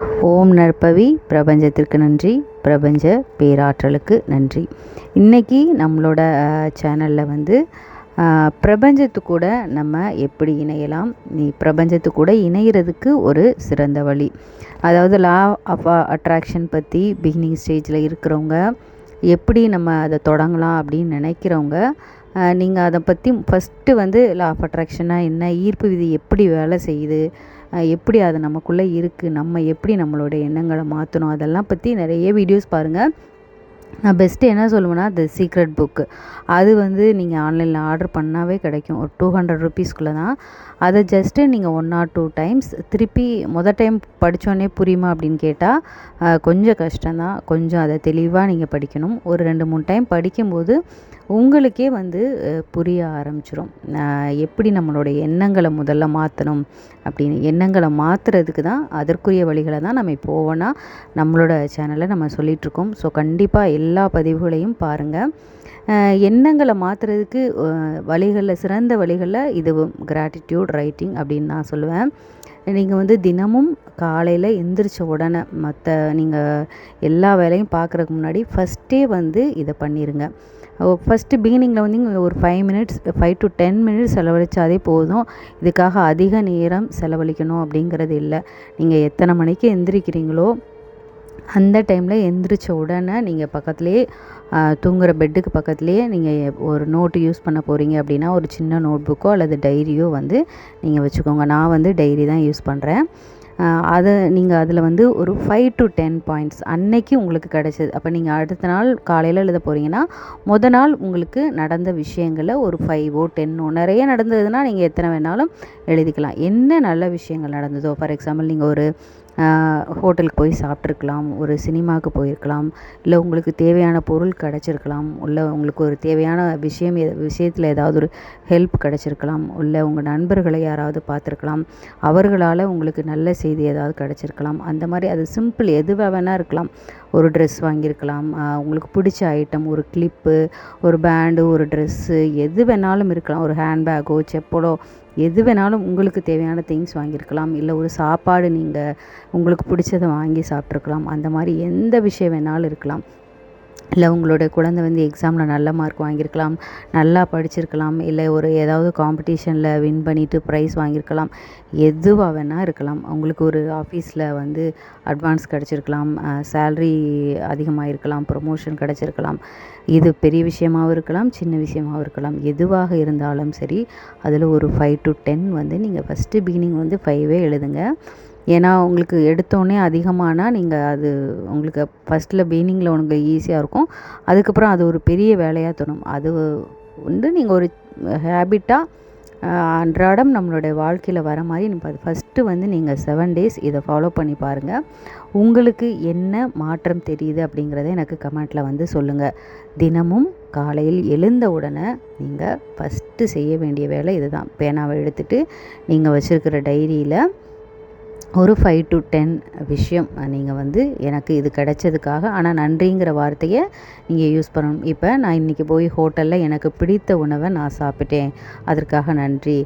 ஓம் நற்பவி பிரபஞ்சத்திற்கு நன்றி, பிரபஞ்ச பேராற்றலுக்கு நன்றி. இன்றைக்கி நம்மளோட சேனலில் வந்து பிரபஞ்சத்து கூட நம்ம எப்படி இணையலாம், பிரபஞ்சத்து கூட இணைகிறதுக்கு ஒரு சிறந்த வழி, அதாவது லா ஆஃப் அட்ராக்ஷன் பற்றி பிகினிங் ஸ்டேஜில் இருக்கிறவங்க எப்படி நம்ம அதை தொடங்கலாம் அப்படின்னு நினைக்கிறவங்க, நீங்கள் அதை பற்றி ஃபஸ்ட்டு வந்து லா ஆஃப் அட்ராக்ஷனாக என்ன, ஈர்ப்பு விதி எப்படி வேலை செய்யுது, எப்படி அது நமக்குள்ளே இருக்குது, நம்ம எப்படி நம்மளோட எண்ணங்களை மாற்றணும், அதெல்லாம் பற்றி நிறைய வீடியோஸ் பாருங்கள். நான் பெஸ்ட்டு என்ன சொல்லுவேன்னா, த சீக்ரெட் புக்கு அது வந்து நீங்கள் ஆன்லைனில் ஆர்டர் பண்ணாவே கிடைக்கும். ஒரு 200 ருபீஸ்க்குள்ளே தான். அதை ஜஸ்ட்டு நீங்கள் 1 or 2 டைம்ஸ் திருப்பி டைம் படித்தோடனே புரியுமா அப்படின்னு கேட்டால் கொஞ்சம் கஷ்டம்தான். கொஞ்சம் அதை தெளிவாக நீங்கள் படிக்கணும். ஒரு 2-3 டைம் படிக்கும்போது உங்களுக்கே வந்து புரிய ஆரம்பிச்சிடும். எப்படி நம்மளுடைய எண்ணங்களை முதல்ல மாற்றணும் அப்படின்னு. எண்ணங்களை மாற்றுறதுக்கு தான், அதற்குரிய வழிகளை தான் நம்ம இப்போ ஒவ்வொன்றா நம்மளோட சேனலில் நம்ம சொல்லிகிட்ருக்கோம். ஸோ கண்டிப்பாக எல்லா பதிவுகளையும் பாருங்கள். எண்ணங்களை மாற்றுறதுக்கு வழிகளில், சிறந்த வழிகளில் இதுவும் கிராட்டிடியூட் ரைட்டிங் அப்படின்னு நான் சொல்லுவேன். நீங்கள் வந்து தினமும் காலையில் எந்திரிச்ச உடனே நீங்கள் எல்லா வேலையும் பார்க்குறதுக்கு முன்னாடி ஃபஸ்ட்டே வந்து இதை பண்ணிடுங்க. ஃபஸ்ட்டு பிகினிங்கில் வந்து ஒரு 5 to 10 மினிட்ஸ் செலவழித்தாலே போதும். இதுக்காக அதிக நேரம் செலவழிக்கணும் அப்படிங்கிறது இல்லை. நீங்கள் எத்தனை மணிக்கு எந்திரிக்கிறீங்களோ அந்த டைமில் எந்திரிச்ச உடனே நீங்கள் பக்கத்துலேயே தூங்குகிற பெட்டுக்கு பக்கத்துலேயே நீங்கள் ஒரு நோட்டு யூஸ் பண்ண போகிறீங்க அப்படின்னா, ஒரு சின்ன நோட் புக்கோ அல்லது டைரியோ வந்து நீங்கள் வச்சுக்கோங்க. நான் வந்து டைரி தான் யூஸ் பண்ணுறேன். அதை நீங்கள் அதில் வந்து ஒரு 5 to 10 பாயிண்ட்ஸ் அன்னைக்கு உங்களுக்கு கிடைச்சது. அப்போ நீங்கள் அடுத்த நாள் காலையில் எழுத போகிறீங்கன்னா, நாள் உங்களுக்கு நடந்த விஷயங்களை ஒரு 5ஓ 10ஓ, நிறைய நடந்ததுன்னா நீங்கள் எத்தனை வேணாலும் எழுதிக்கலாம். என்ன நல்ல விஷயங்கள் நடந்ததோ, ஃபார் எக்ஸாம்பிள் நீங்கள் ஒரு ஹோட்டலுக்கு போய் சாப்பிட்ருக்கலாம், ஒரு சினிமாவுக்கு போயிருக்கலாம், இல்லை உங்களுக்கு தேவையான பொருள் கிடச்சிருக்கலாம், இல்லை உங்களுக்கு ஒரு தேவையான விஷயத்தில் ஏதாவது ஒரு ஹெல்ப் கிடச்சிருக்கலாம், இல்லை உங்கள் நண்பர்களை யாராவது பார்த்துருக்கலாம், அவர்களால் உங்களுக்கு நல்ல செய்தி ஏதாவது கிடச்சிருக்கலாம். அந்த மாதிரி அது சிம்பிள் எதுவாக வேணால் இருக்கலாம். ஒரு ட்ரெஸ் வாங்கியிருக்கலாம், உங்களுக்கு பிடிச்ச ஐட்டம், ஒரு கிளிப்பு, ஒரு பேண்டு, ஒரு ட்ரெஸ்ஸு, எது வேணாலும் இருக்கலாம். ஒரு ஹேண்ட்பேக்கோ செப்பலோ எது வேணாலும் உங்களுக்கு தேவையான திங்ஸ் வாங்கியிருக்கலாம். இல்லை ஒரு சாப்பாடு நீங்கள் உங்களுக்கு பிடிச்சதை வாங்கி சாப்பிட்ருக்கலாம். அந்த மாதிரி எந்த விஷயம் வேணாலும் இருக்கலாம். இல்லை உங்களோட குழந்தை வந்து எக்ஸாமில் நல்ல மார்க் வாங்கியிருக்கலாம், நல்லா படிச்சிருக்கலாம், இல்லை ஒரு ஏதாவது காம்படிஷனில் வின் பண்ணிவிட்டு ப்ரைஸ் வாங்கியிருக்கலாம். எதுவாக வேணால் இருக்கலாம். உங்களுக்கு ஒரு ஆஃபீஸில் வந்து அட்வான்ஸ் கிடச்சிருக்கலாம், சேல்ரி அதிகமாக இருக்கலாம், ப்ரொமோஷன் கிடச்சிருக்கலாம். இது பெரிய விஷயமாகவும் இருக்கலாம், சின்ன விஷயமாகவும் இருக்கலாம். எதுவாக இருந்தாலும் சரி, அதில் ஒரு 5 to 10 வந்து நீங்கள் ஃபஸ்ட்டு பிகினிங் வந்து 5 எழுதுங்க. ஏன்னா உங்களுக்கு எடுத்தோடனே அதிகமானால் நீங்கள் அது உங்களுக்கு ஃபஸ்ட்டில் பிகினிங்கில் உங்களுக்கு ஈஸியாக இருக்கும். அதுக்கப்புறம் அது ஒரு பெரிய வேலையாக தோணும். அது வந்து நீங்கள் ஒரு ஹேபிட்டாக அன்றாடம் நம்மளுடைய வாழ்க்கையில் வர மாதிரி அது ஃபஸ்ட்டு வந்து நீங்கள் 7 days இதை ஃபாலோ பண்ணி பாருங்கள். உங்களுக்கு என்ன மாற்றம் தெரியுது அப்படிங்கிறத எனக்கு கமெண்ட்டில் வந்து சொல்லுங்கள். தினமும் காலையில் எழுந்த உடனே நீங்கள் ஃபஸ்ட்டு செய்ய வேண்டிய வேலை இது தான். பேனாவை எடுத்துகிட்டு நீங்கள் வச்சுருக்கிற டைரியில் ஒரு 5 to 10 விஷயம் நீங்கள் வந்து எனக்கு இது கிடைச்சதுக்காக, ஆனால் நன்றிங்கிற வார்த்தையை நீங்கள் யூஸ் பண்ணணும். இப்போ நான் இன்றைக்கி போய் ஹோட்டலில் எனக்கு பிடித்த உணவை நான் சாப்பிட்டேன், அதற்காக நன்றி.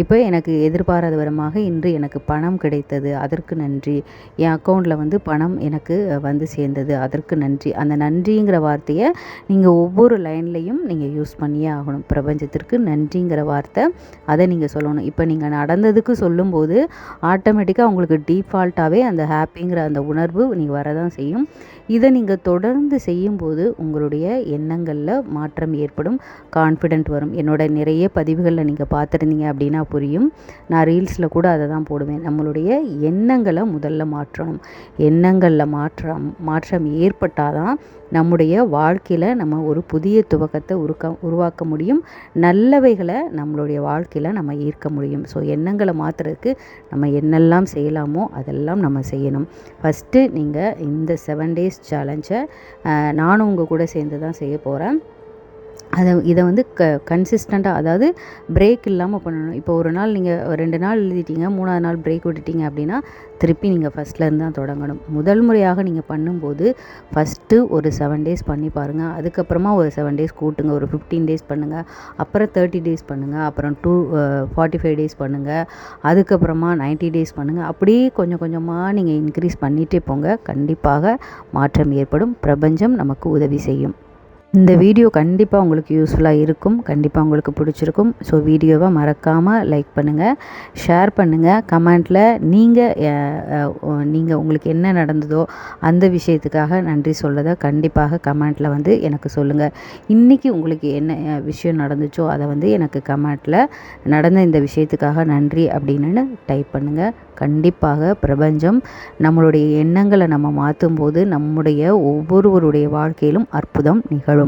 இப்போ எனக்கு எதிர்பாராத விதமாக இன்று எனக்கு பணம் கிடைத்தது, அதற்கு நன்றி. என் அக்கௌண்ட்டில் வந்து பணம் எனக்கு வந்து சேர்ந்தது, அதற்கு நன்றி. அந்த நன்றிங்கிற வார்த்தையை நீங்கள் ஒவ்வொரு லைன்லையும் நீங்கள் யூஸ் பண்ணியே ஆகணும். பிரபஞ்சத்திற்கு நன்றிங்கிற வார்த்தை அதை நீங்கள் சொல்லணும். இப்போ நீங்கள் நடந்ததுக்கு சொல்லும்போது ஆட்டோமேட்டிக்காக உங்களுக்கு டீஃபால்ட்டாகவே அந்த ஹாப்பிங்கிற அந்த உணர்வு நீங்கள் வரதான் செய்யும். இதை நீங்கள் தொடர்ந்து செய்யும்போது உங்களுடைய எண்ணங்களில் மாற்றம் ஏற்படும், கான்ஃபிடென்ட் வரும். என்னோட நிறைய பதிவுகளில் நீங்கள் பார்த்துருந்தீங்க அப்படின்னா புரியும். நான் ரீல்ஸில் கூட அதை தான் போடுவேன். நம்மளுடைய எண்ணங்களை முதல்ல மாற்றணும். எண்ணங்களில் மாற்றம் ஏற்பட்டால் தான் நம்முடைய வாழ்க்கையில் நம்ம ஒரு புதிய துவக்கத்தை உருவாக்க முடியும். நல்லவைகளை நம்மளுடைய வாழ்க்கையில் நம்ம ஈர்க்க முடியும். ஸோ எண்ணங்களை மாற்றுறதுக்கு நம்ம என்னெல்லாம் செய்யலாமோ அதெல்லாம் நம்ம செய்யணும். ஃபஸ்ட்டு நீங்கள் இந்த 7 days சேலஞ்சை நானும் உங்கள் கூட சேர்ந்து தான் செய்ய போகிறேன். இதை வந்து கன்சிஸ்டண்ட்டாக, அதாவது பிரேக் இல்லாமல் பண்ணணும். இப்போ ஒரு நாள் நீங்கள் 2 நாள் எழுதிட்டீங்க, 3ஆவது நாள் பிரேக் விட்டுட்டீங்க அப்படின்னா திருப்பி நீங்கள் ஃபஸ்ட்லேருந்து தான் தொடங்கணும். முதல் முறையாக நீங்கள் பண்ணும்போது ஃபஸ்ட்டு ஒரு 7 டேஸ் பண்ணி பாருங்கள். அதுக்கப்புறமா ஒரு 7 டேஸ் கூட்டுங்க, ஒரு 15 டேஸ் பண்ணுங்கள், அப்புறம் 30 டேஸ் பண்ணுங்கள், அப்புறம் 45 டேஸ் பண்ணுங்கள், அதுக்கப்புறமா 90 டேஸ் பண்ணுங்கள். அப்படியே கொஞ்சம் கொஞ்சமாக நீங்கள் இன்க்ரீஸ் பண்ணிகிட்டே போங்க. கண்டிப்பாக மாற்றம் ஏற்படும். பிரபஞ்சம் நமக்கு உதவி செய்யும். இந்த வீடியோ கண்டிப்பாக உங்களுக்கு யூஸ்ஃபுல்லாக இருக்கும், கண்டிப்பாக உங்களுக்கு பிடிச்சிருக்கும். ஸோ வீடியோவை மறக்காமல் லைக் பண்ணுங்கள், ஷேர் பண்ணுங்கள். கமெண்ட்டில் நீங்கள் உங்களுக்கு என்ன நடந்ததோ அந்த விஷயத்துக்காக நன்றி சொல்கிறத கண்டிப்பாக கமெண்ட்டில் வந்து எனக்கு சொல்லுங்கள். இன்றைக்கி உங்களுக்கு என்ன விஷயம் நடந்துச்சோ அதை வந்து எனக்கு கமெண்ட்டில் நடந்த இந்த விஷயத்துக்காக நன்றி அப்படின்னு டைப் பண்ணுங்கள். கண்டிப்பாக பிரபஞ்சம் நம்மளுடைய எண்ணங்களை நம்ம மாற்றும் போது நம்முடைய ஒவ்வொருவருடைய வாழ்க்கையிலும் அற்புதம் நிகழும்.